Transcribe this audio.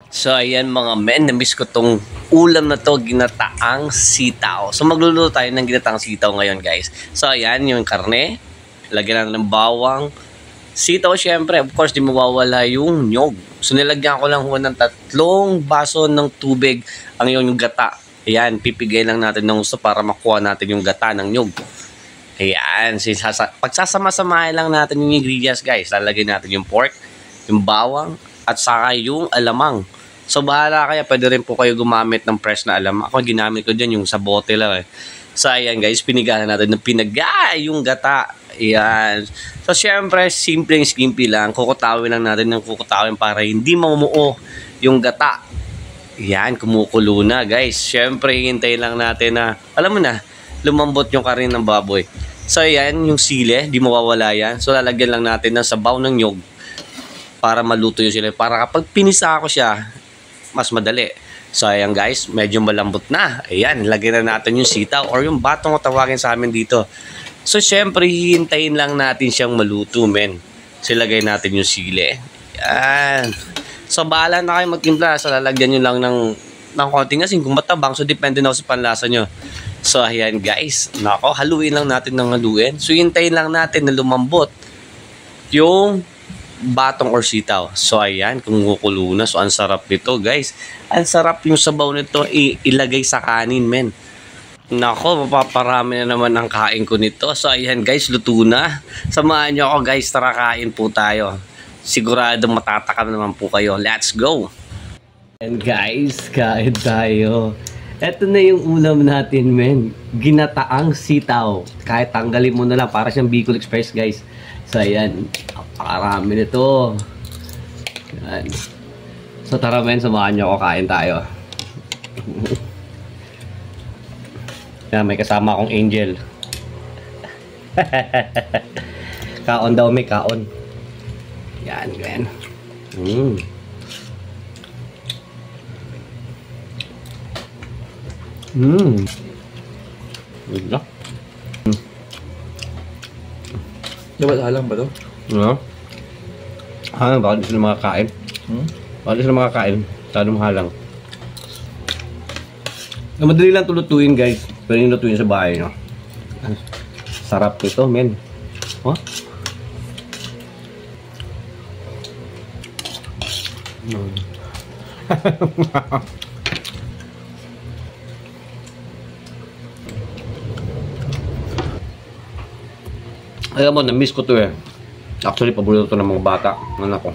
So ayan mga men, na-miss ko tong ulam na to, ginataang sitaw. So magluluto tayo ng ginataang sitaw ngayon guys. So ayan yung karne, lagyan natin ng bawang, sitaw syempre, of course di mawawala yung nyog. So nilagyan ko lang ng 3 baso ng tubig ang yung gata. Ayan, pipigay lang natin ng gusto para makuha natin yung gata ng nyog. Ayan, pagsasama-samahin lang natin yung ingredients guys. Lalagyan natin yung pork, yung bawang, at saka yung alamang. So bahala kaya, pwede rin po kayo gumamit ng fresh na alamang. Ako ginamit ko dyan yung sa bote lang eh. So ayan guys, pinigahan natin ng yung gata. Ayan. So syempre, simpleng skimpy lang. Kukutawin lang natin ng kukutawin para hindi mamumuo yung gata. Ayan, kumukulo na guys. Syempre, hintayin lang natin na, alam mo na, lumambot yung karin ng baboy. So ayan, yung sile, di mawawala yan. So lalagyan lang natin ng sabaw ng nyog para maluto yung sile. Para kapag pinisa ko siya, mas madali. So ayan guys, medyo malambot na. Ayan, lagyan na natin yung sitaw or yung batong tawagin sa amin dito. So syempre, hihintayin lang natin siyang maluto men. So lagay natin yung sile. Ayan. So bahala na kayo magtimpla. So lalagyan nyo lang ng konting asin kung matabang. So depende na sa panlasa nyo. So ayan guys, nako, haluin lang natin ng haluin. So hintayin lang natin na lumambot yung batong or sitaw. So ayan, kumukulo na. So ang sarap nito guys. Ang sarap yung sabaw nito ilagay sa kanin men. Nako, mapaparami na naman ang kain ko nito. So ayan guys, luto na. Samahan nyo ako guys, tara kain po tayo. Siguradong matatakam naman po kayo. Let's go! And guys, kain tayo. Ito na yung ulam natin men. Ginataang sitaw. Kahit tanggalin mo na lang, para siyang Bicol Express guys. So ayan, napakarami nito. Ayan. So tara men, samahan nyo ako, kain tayo. Yan, may kasama akong angel. Kaon daw, may kaon. Yan, men. Good na. Dapat halang ba to? No? Halang, bakit di sila makakain? Bakit di sila makakain? Tanong halang. Madali lang tulutuin guys. Pwede yung lutuin sa bahay, no? Sarap nito, men. Oh? Alam mo, na-miss ko to eh. Actually, paborito to ng mga bata. Anak ko.